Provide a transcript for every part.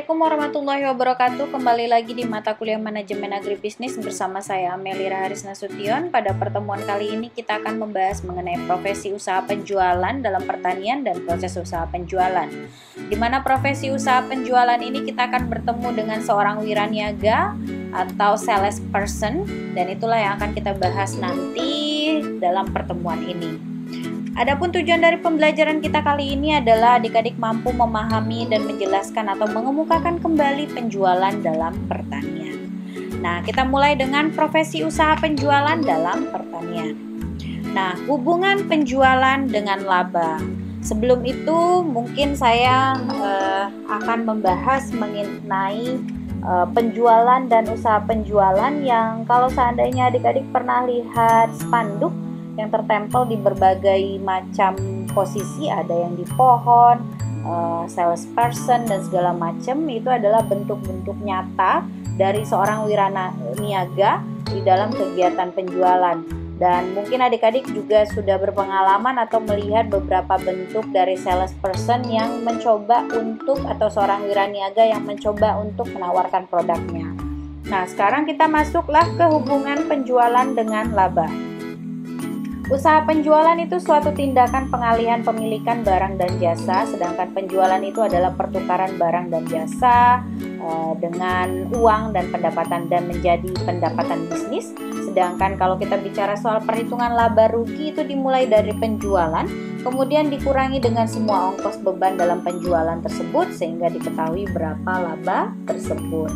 Assalamualaikum warahmatullahi wabarakatuh. Kembali lagi di mata kuliah manajemen agribisnis bersama saya Amelie Raharis Nasution. Pada pertemuan kali ini kita akan membahas mengenai profesi usaha penjualan dalam pertanian dan proses usaha penjualan. Di mana profesi usaha penjualan ini kita akan bertemu dengan seorang wiraniaga atau sales person, dan itulah yang akan kita bahas nanti dalam pertemuan ini. Adapun tujuan dari pembelajaran kita kali ini adalah adik-adik mampu memahami dan menjelaskan atau mengemukakan kembali penjualan dalam pertanian. Nah, kita mulai dengan profesi usaha penjualan dalam pertanian. Nah, hubungan penjualan dengan laba. Sebelum itu, mungkin saya akan membahas mengenai penjualan dan usaha penjualan yang kalau seandainya adik-adik pernah lihat spanduk yang tertempel di berbagai macam posisi, ada yang di pohon, sales person dan segala macam, itu adalah bentuk-bentuk nyata dari seorang wiraniaga di dalam kegiatan penjualan. Dan mungkin adik-adik juga sudah berpengalaman atau melihat beberapa bentuk dari sales person yang mencoba untuk, atau seorang wiraniaga yang mencoba untuk menawarkan produknya. Nah, sekarang kita masuklah ke hubungan penjualan dengan laba. Usaha penjualan itu suatu tindakan pengalihan pemilikan barang dan jasa, sedangkan penjualan itu adalah pertukaran barang dan jasa dengan uang dan pendapatan dan menjadi pendapatan bisnis. Sedangkan kalau kita bicara soal perhitungan laba rugi itu dimulai dari penjualan, kemudian dikurangi dengan semua ongkos beban dalam penjualan tersebut sehingga diketahui berapa laba tersebut.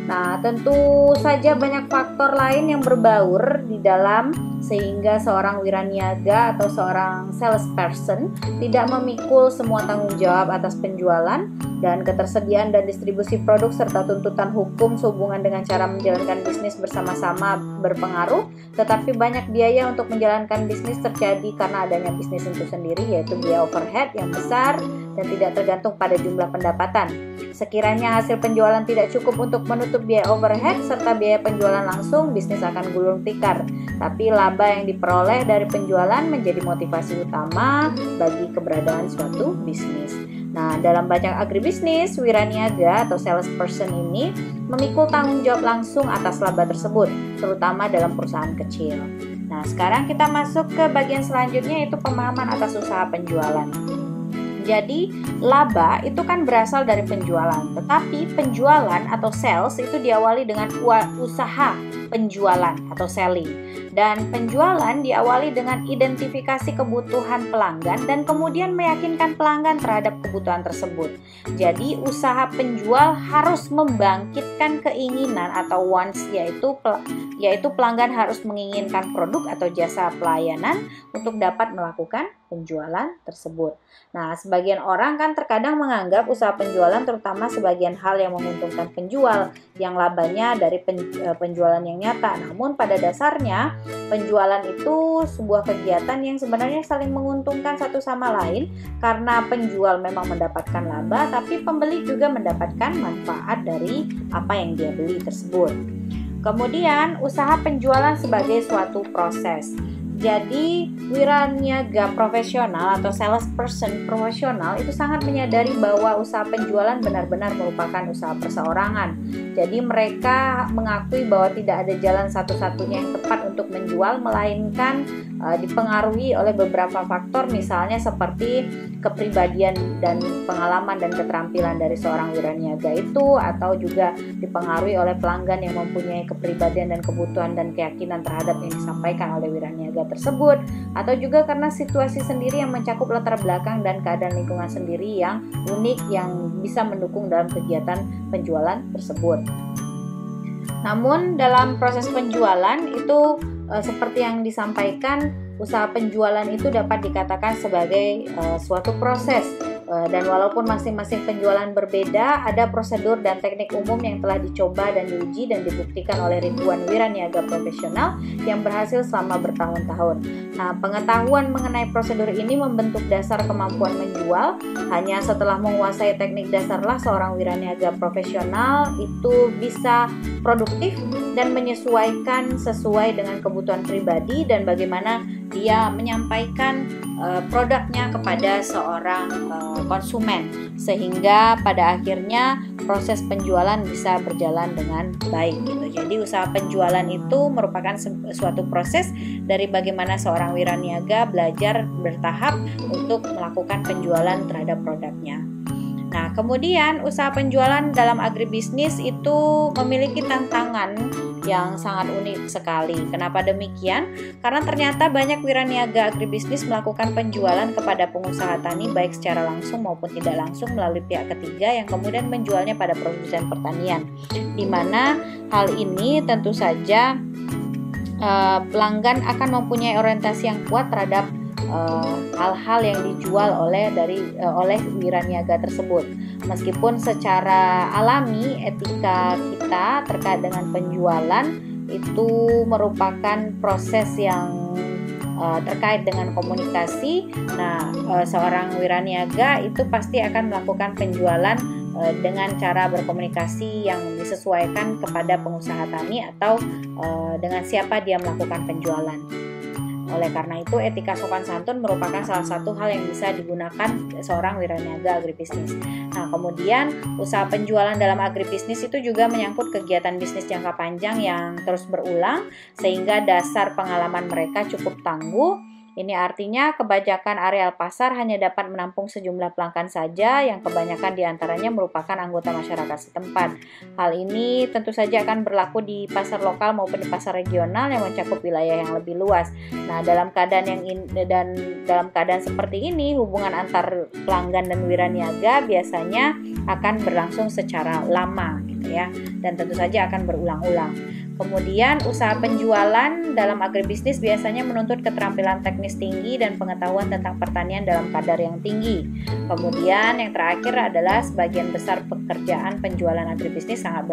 Nah, tentu saja banyak faktor lain yang berbaur di dalam sehingga seorang wiraniaga atau seorang salesperson tidak memikul semua tanggung jawab atas penjualan dan ketersediaan dan distribusi produk serta tuntutan hukum sehubungan dengan cara menjalankan bisnis bersama-sama berpengaruh, tetapi banyak biaya untuk menjalankan bisnis terjadi karena adanya bisnis itu sendiri, yaitu biaya overhead yang besar dan tidak tergantung pada jumlah pendapatan. Sekiranya hasil penjualan tidak cukup untuk menutup biaya overhead serta biaya penjualan langsung, bisnis akan gulung tikar. Tapi laba yang diperoleh dari penjualan menjadi motivasi utama bagi keberadaan suatu bisnis. Nah, dalam bidang agribisnis, wiraniaga atau salesperson ini memikul tanggung jawab langsung atas laba tersebut, terutama dalam perusahaan kecil. Nah, sekarang kita masuk ke bagian selanjutnya, yaitu pemahaman atas usaha penjualan. Jadi, laba itu kan berasal dari penjualan, tetapi penjualan atau sales itu diawali dengan usaha penjualan atau selling. Dan penjualan diawali dengan identifikasi kebutuhan pelanggan dan kemudian meyakinkan pelanggan terhadap kebutuhan tersebut. Jadi, usaha penjual harus membangkitkan keinginan atau wants, yaitu pelanggan harus menginginkan produk atau jasa pelayanan untuk dapat melakukan penjualan tersebut. Nah, sebagian orang kan terkadang menganggap usaha penjualan terutama sebagian hal yang menguntungkan penjual, yang labanya dari penjualan yang nyata. Namun pada dasarnya penjualan itu sebuah kegiatan yang sebenarnya saling menguntungkan satu sama lain, karena penjual memang mendapatkan laba, tapi pembeli juga mendapatkan manfaat dari apa yang dia beli tersebut. Kemudian, usaha penjualan sebagai suatu proses. Jadi, wiraniaga profesional atau salesperson profesional itu sangat menyadari bahwa usaha penjualan benar-benar merupakan usaha perseorangan. Jadi, mereka mengakui bahwa tidak ada jalan satu-satunya yang tepat untuk menjual, melainkan dipengaruhi oleh beberapa faktor, misalnya seperti kepribadian dan pengalaman dan keterampilan dari seorang wiraniaga itu, atau juga dipengaruhi oleh pelanggan yang mempunyai kepribadian dan kebutuhan dan keyakinan terhadap yang disampaikan oleh wiraniaga tersebut, atau juga karena situasi sendiri yang mencakup latar belakang dan keadaan lingkungan sendiri yang unik yang bisa mendukung dalam kegiatan penjualan tersebut. Namun dalam proses penjualan itu seperti yang disampaikan, usaha penjualan itu dapat dikatakan sebagai suatu proses. Dan walaupun masing-masing penjualan berbeda, ada prosedur dan teknik umum yang telah dicoba dan diuji dan dibuktikan oleh ribuan wiraniaga profesional yang berhasil selama bertahun-tahun. Nah, pengetahuan mengenai prosedur ini membentuk dasar kemampuan menjual. Hanya setelah menguasai teknik dasarlah seorang wiraniaga profesional itu bisa produktif dan menyesuaikan sesuai dengan kebutuhan pribadi dan bagaimana dia menyampaikan produknya kepada seorang konsumen, sehingga pada akhirnya proses penjualan bisa berjalan dengan baik gitu. Jadi usaha penjualan itu merupakan suatu proses dari bagaimana seorang wiraniaga belajar bertahap untuk melakukan penjualan terhadap produknya. Nah, kemudian usaha penjualan dalam agribisnis itu memiliki tantangan yang sangat unik sekali. Kenapa demikian? Karena ternyata banyak wiraniaga agribisnis melakukan penjualan kepada pengusaha tani baik secara langsung maupun tidak langsung melalui pihak ketiga yang kemudian menjualnya pada produsen pertanian. Di mana hal ini tentu saja pelanggan akan mempunyai orientasi yang kuat terhadap hal-hal yang dijual oleh wiraniaga tersebut. Meskipun secara alami etika kita terkait dengan penjualan itu merupakan proses yang terkait dengan komunikasi. Nah, seorang wiraniaga itu pasti akan melakukan penjualan dengan cara berkomunikasi yang disesuaikan kepada pengusaha tani atau dengan siapa dia melakukan penjualan. Oleh karena itu, etika sopan santun merupakan salah satu hal yang bisa digunakan seorang wiraniaga agribisnis. Nah, kemudian usaha penjualan dalam agribisnis itu juga menyangkut kegiatan bisnis jangka panjang yang terus berulang, sehingga dasar pengalaman mereka cukup tangguh. Ini artinya kebanyakan areal pasar hanya dapat menampung sejumlah pelanggan saja yang kebanyakan diantaranya merupakan anggota masyarakat setempat. Hal ini tentu saja akan berlaku di pasar lokal maupun di pasar regional yang mencakup wilayah yang lebih luas. Nah, dalam keadaan seperti ini, hubungan antar pelanggan dan wiraniaga biasanya akan berlangsung secara lama gitu ya, dan tentu saja akan berulang-ulang. Kemudian usaha penjualan dalam agribisnis biasanya menuntut keterampilan teknis tinggi dan pengetahuan tentang pertanian dalam kadar yang tinggi. Kemudian yang terakhir adalah sebagian besar pekerjaan penjualan agribisnis sangat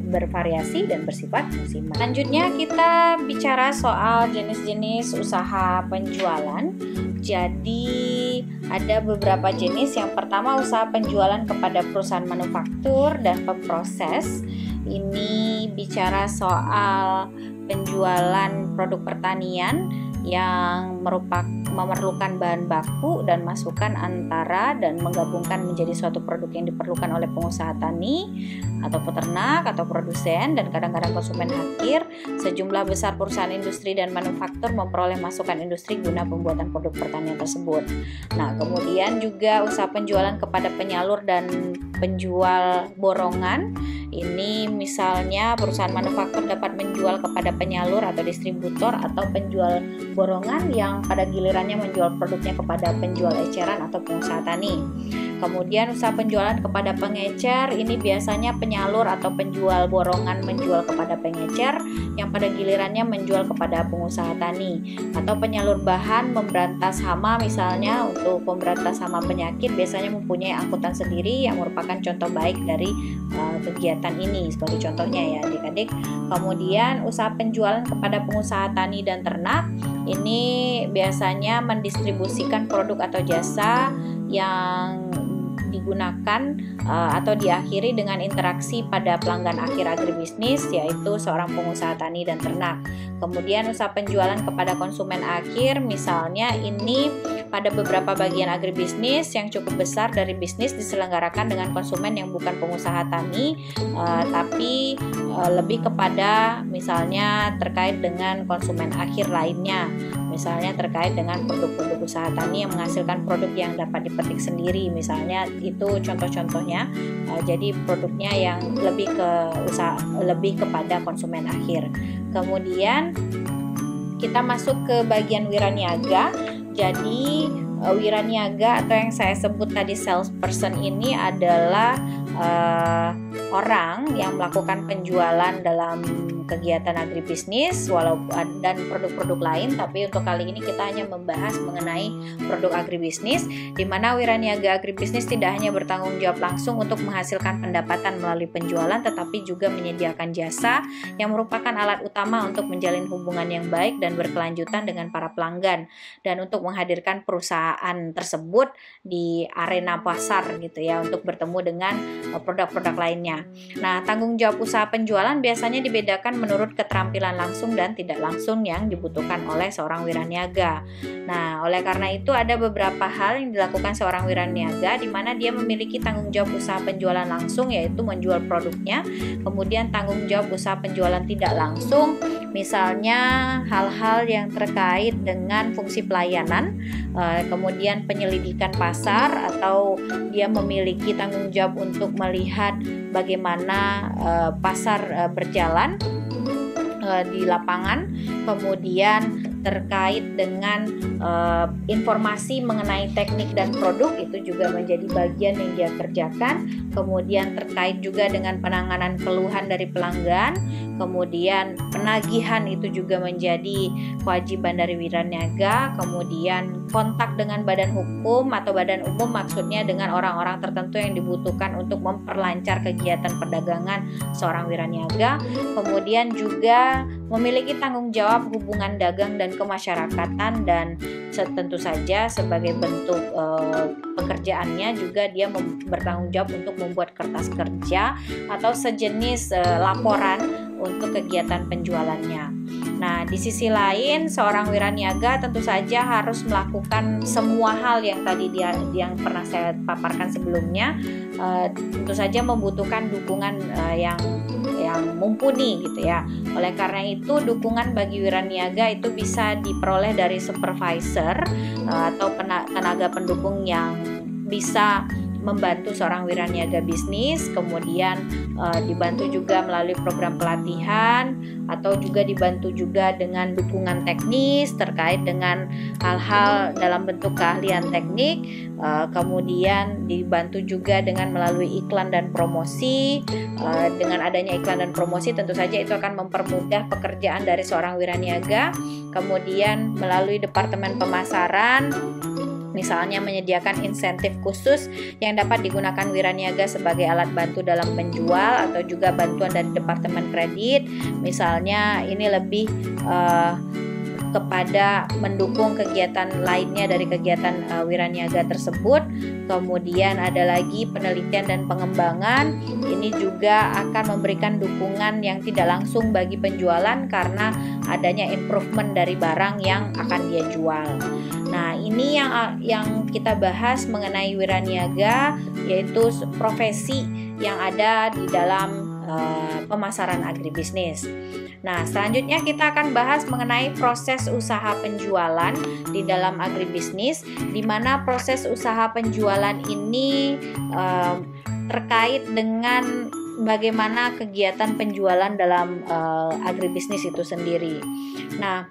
bervariasi dan bersifat musiman. Selanjutnya kita bicara soal jenis-jenis usaha penjualan. Jadi ada beberapa jenis. Yang pertama usaha penjualan kepada perusahaan manufaktur dan pemproses. Ini bicara soal penjualan produk pertanian yang memerlukan bahan baku dan masukan antara dan menggabungkan menjadi suatu produk yang diperlukan oleh pengusaha tani atau peternak atau produsen dan kadang-kadang konsumen akhir. Sejumlah besar perusahaan industri dan manufaktur memperoleh masukan industri guna pembuatan produk pertanian tersebut. Nah, kemudian juga usaha penjualan kepada penyalur dan penjual borongan. Ini misalnya perusahaan manufaktur dapat menjual kepada penyalur atau distributor atau penjual borongan yang pada gilirannya menjual produknya kepada penjual eceran atau pengusaha tani. Kemudian usaha penjualan kepada pengecer, ini biasanya penyalur atau penjual borongan menjual kepada pengecer yang pada gilirannya menjual kepada pengusaha tani. Atau penyalur bahan memberantas hama, misalnya untuk memberantas hama penyakit biasanya mempunyai angkutan sendiri yang merupakan contoh baik dari kegiatan ini sebagai contohnya ya adik-adik. Kemudian usaha penjualan kepada pengusaha tani dan ternak, ini biasanya mendistribusikan produk atau jasa yang digunakan atau diakhiri dengan interaksi pada pelanggan akhir agribisnis, yaitu seorang pengusaha tani dan ternak. Kemudian usaha penjualan kepada konsumen akhir, misalnya ini pada beberapa bagian agribisnis yang cukup besar dari bisnis diselenggarakan dengan konsumen yang bukan pengusaha tani, tapi lebih kepada misalnya terkait dengan konsumen akhir lainnya. Misalnya terkait dengan produk-produk usaha tani yang menghasilkan produk yang dapat dipetik sendiri, misalnya itu contoh-contohnya. Jadi produknya yang lebih kepada konsumen akhir. Kemudian kita masuk ke bagian wiraniaga. Jadi wiraniaga atau yang saya sebut tadi salesperson ini adalah orang yang melakukan penjualan dalam kegiatan agribisnis dan produk-produk lain, tapi untuk kali ini kita hanya membahas mengenai produk agribisnis, di mana wiraniaga agribisnis tidak hanya bertanggung jawab langsung untuk menghasilkan pendapatan melalui penjualan, tetapi juga menyediakan jasa yang merupakan alat utama untuk menjalin hubungan yang baik dan berkelanjutan dengan para pelanggan, dan untuk menghadirkan perusahaan tersebut di arena pasar gitu ya, untuk bertemu dengan produk-produk lainnya. Nah, tanggung jawab usaha penjualan biasanya dibedakan menurut keterampilan langsung dan tidak langsung yang dibutuhkan oleh seorang wiraniaga. Nah, oleh karena itu ada beberapa hal yang dilakukan seorang wiraniaga di mana dia memiliki tanggung jawab usaha penjualan langsung, yaitu menjual produknya. Kemudian tanggung jawab usaha penjualan tidak langsung, misalnya hal-hal yang terkait dengan fungsi pelayanan, kemudian penyelidikan pasar, atau dia memiliki tanggung jawab untuk melihat bagaimana pasar berjalan di lapangan, kemudian terkait dengan informasi mengenai teknik dan produk itu juga menjadi bagian yang dia kerjakan. Kemudian terkait juga dengan penanganan keluhan dari pelanggan, kemudian penagihan itu juga menjadi kewajiban dari wiraniaga. Kemudian kontak dengan badan hukum atau badan umum, maksudnya dengan orang-orang tertentu yang dibutuhkan untuk memperlancar kegiatan perdagangan seorang wiraniaga. Kemudian juga memiliki tanggung jawab hubungan dagang dan kemasyarakatan, dan tentu saja sebagai bentuk pekerjaannya juga dia bertanggung jawab untuk membuat kertas kerja atau sejenis laporan untuk kegiatan penjualannya. Nah, di sisi lain seorang wiraniaga tentu saja harus melakukan semua hal yang tadi yang pernah saya paparkan sebelumnya. Tentu saja membutuhkan dukungan yang mumpuni gitu ya. Oleh karena itu dukungan bagi wiraniaga itu bisa diperoleh dari supervisor atau tenaga pendukung yang bisa membantu seorang wiraniaga bisnis, kemudian dibantu juga melalui program pelatihan, atau juga dibantu juga dengan dukungan teknis terkait dengan hal-hal dalam bentuk keahlian teknik, kemudian dibantu juga dengan melalui iklan dan promosi. Dengan adanya iklan dan promosi tentu saja itu akan mempermudah pekerjaan dari seorang wiraniaga. Kemudian melalui departemen pemasaran, misalnya menyediakan insentif khusus yang dapat digunakan wiraniaga sebagai alat bantu dalam menjual, atau juga bantuan dari departemen kredit. Misalnya ini lebih kepada mendukung kegiatan lainnya dari kegiatan wiraniaga tersebut. Kemudian ada lagi penelitian dan pengembangan. Ini juga akan memberikan dukungan yang tidak langsung bagi penjualan karena adanya improvement dari barang yang akan dia jual. Nah, ini yang kita bahas mengenai wiraniaga, yaitu profesi yang ada di dalam pemasaran agribisnis. Nah, selanjutnya kita akan bahas mengenai proses usaha penjualan di dalam agribisnis, di mana proses usaha penjualan ini terkait dengan bagaimana kegiatan penjualan dalam agribisnis itu sendiri. Nah,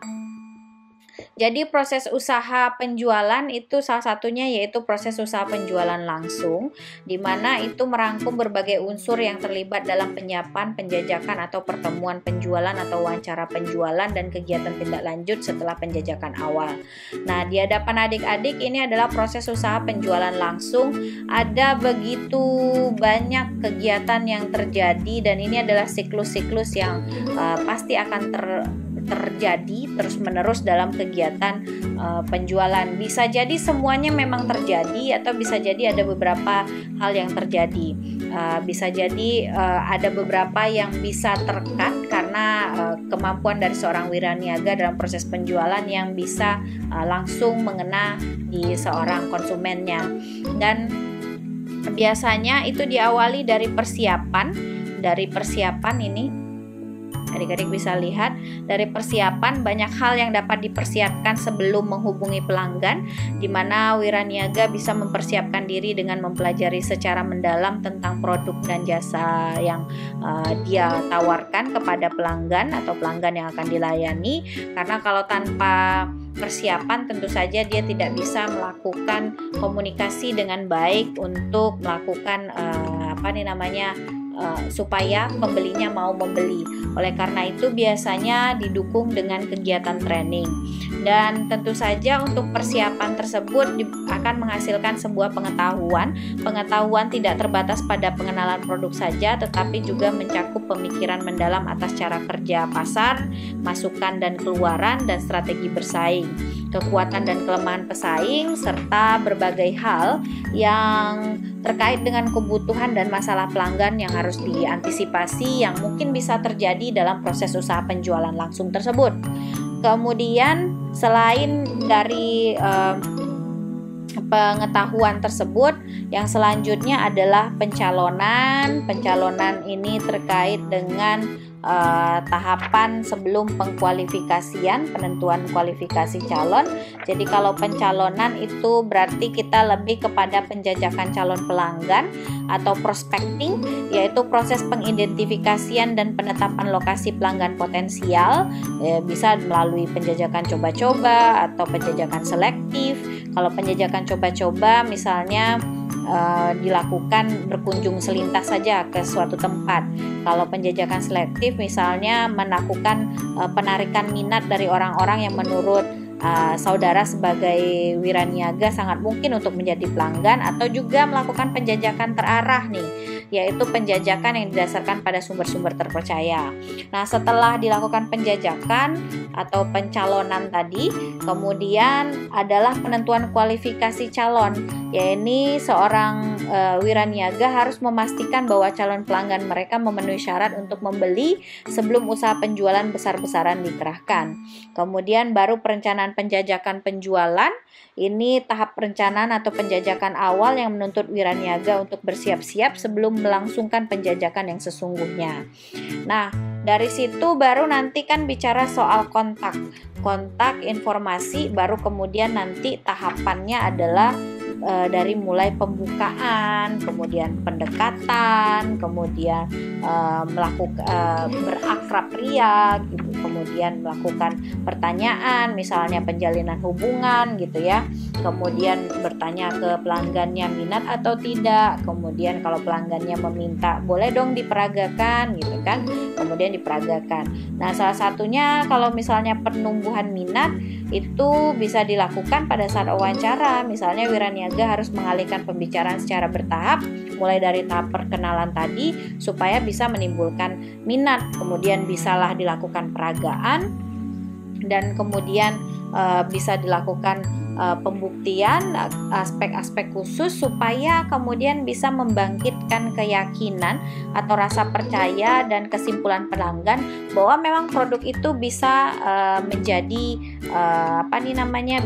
jadi proses usaha penjualan itu salah satunya yaitu proses usaha penjualan langsung, di mana itu merangkum berbagai unsur yang terlibat dalam penyiapan, penjajakan atau pertemuan penjualan atau wawancara penjualan dan kegiatan tindak lanjut setelah penjajakan awal. Nah, di hadapan adik-adik ini adalah proses usaha penjualan langsung. Ada begitu banyak kegiatan yang terjadi, dan ini adalah siklus-siklus yang pasti akan terjadi terus-menerus dalam kegiatan penjualan. Bisa jadi semuanya memang terjadi, atau bisa jadi ada beberapa hal yang terjadi. Bisa jadi ada beberapa yang bisa terkat karena kemampuan dari seorang wiraniaga dalam proses penjualan yang bisa langsung mengena di seorang konsumennya. Dan biasanya itu diawali dari persiapan. Dari persiapan ini adik-adik bisa lihat, dari persiapan banyak hal yang dapat dipersiapkan sebelum menghubungi pelanggan, di mana wiraniaga bisa mempersiapkan diri dengan mempelajari secara mendalam tentang produk dan jasa yang dia tawarkan kepada pelanggan atau pelanggan yang akan dilayani. Karena kalau tanpa persiapan tentu saja dia tidak bisa melakukan komunikasi dengan baik untuk melakukan supaya pembelinya mau membeli. Oleh karena itu biasanya didukung dengan kegiatan training, dan tentu saja untuk persiapan tersebut akan menghasilkan sebuah pengetahuan. Pengetahuan tidak terbatas pada pengenalan produk saja, tetapi juga mencakup pemikiran mendalam atas cara kerja pasar, masukan dan keluaran, dan strategi bersaing. kekuatan dan kelemahan pesaing, serta berbagai hal yang terkait dengan kebutuhan dan masalah pelanggan yang harus diantisipasi yang mungkin bisa terjadi dalam proses usaha penjualan langsung tersebut. Kemudian selain dari pengetahuan tersebut, yang selanjutnya adalah pencalonan. Pencalonan ini terkait dengan tahapan sebelum pengkualifikasian, penentuan kualifikasi calon. Jadi kalau pencalonan itu berarti kita lebih kepada penjajakan calon pelanggan atau prospecting, yaitu proses pengidentifikasian dan penetapan lokasi pelanggan potensial, bisa melalui penjajakan coba-coba atau penjajakan selektif. Kalau penjajakan coba-coba misalnya dilakukan berkunjung selintas saja ke suatu tempat. Kalau penjajakan selektif misalnya melakukan penarikan minat dari orang-orang yang menurut saudara sebagai wiraniaga sangat mungkin untuk menjadi pelanggan, atau juga melakukan penjajakan terarah nih, yaitu penjajakan yang didasarkan pada sumber-sumber terpercaya. Nah, setelah dilakukan penjajakan atau pencalonan tadi, kemudian adalah penentuan kualifikasi calon, yaitu seorang wiraniaga harus memastikan bahwa calon pelanggan mereka memenuhi syarat untuk membeli sebelum usaha penjualan besar-besaran dikerahkan. Kemudian baru perencanaan penjajakan penjualan. Ini tahap perencanaan atau penjajakan awal yang menuntut wiraniaga untuk bersiap-siap sebelum melangsungkan penjajakan yang sesungguhnya. Nah, dari situ baru nanti kan bicara soal kontak informasi, baru kemudian nanti tahapannya adalah dari mulai pembukaan, kemudian pendekatan, kemudian melakukan berakrab ria gitu, kemudian melakukan pertanyaan, misalnya penjalinan hubungan gitu ya, kemudian bertanya ke pelanggannya minat atau tidak, kemudian kalau pelanggannya meminta boleh dong diperagakan gitu kan, kemudian diperagakan. Nah, salah satunya kalau misalnya penumbuhan minat itu bisa dilakukan pada saat wawancara. Misalnya wiraniaga harus mengalihkan pembicaraan secara bertahap, mulai dari tahap perkenalan tadi supaya bisa menimbulkan minat. Kemudian bisalah dilakukan peragaan, dan kemudian bisa dilakukan pembuktian aspek-aspek khusus supaya kemudian bisa membangkitkan keyakinan atau rasa percaya dan kesimpulan pelanggan bahwa memang produk itu bisa menjadi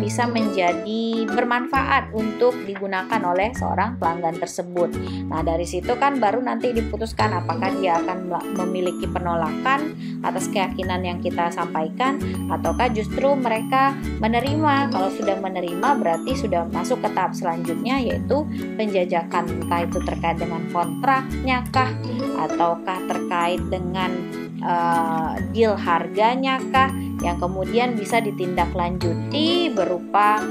bisa menjadi bermanfaat untuk digunakan oleh seorang pelanggan tersebut. Nah, dari situ kan baru nanti diputuskan apakah dia akan memiliki penolakan atas keyakinan yang kita sampaikan, ataukah justru mereka menerima. Kalau sudah menerima berarti sudah masuk ke tahap selanjutnya, yaitu penjajakan, entah itu terkait dengan kontraknya kah, ataukah terkait dengan deal harganya kah, yang kemudian bisa ditindaklanjuti berupa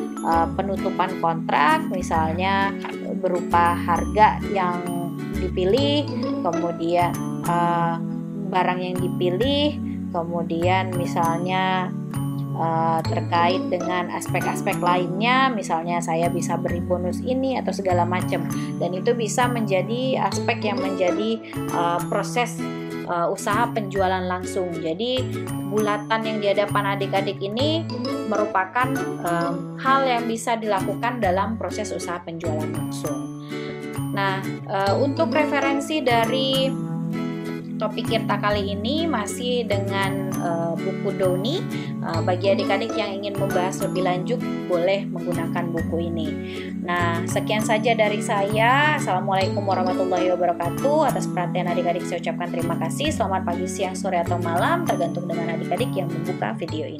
penutupan kontrak, misalnya berupa harga yang dipilih, kemudian barang yang dipilih, kemudian misalnya terkait dengan aspek-aspek lainnya, misalnya saya bisa beri bonus ini atau segala macam, dan itu bisa menjadi aspek yang menjadi proses usaha penjualan langsung. Jadi bulatan yang di hadapan adik-adik ini merupakan hal yang bisa dilakukan dalam proses usaha penjualan langsung. Nah, untuk referensi dari topik kita kali ini masih dengan buku Doni. Bagi adik-adik yang ingin membahas lebih lanjut boleh menggunakan buku ini. Nah, sekian saja dari saya. Assalamualaikum warahmatullahi wabarakatuh. Atas perhatian adik-adik saya ucapkan terima kasih. Selamat pagi, siang, sore, atau malam, tergantung dengan adik-adik yang membuka video ini.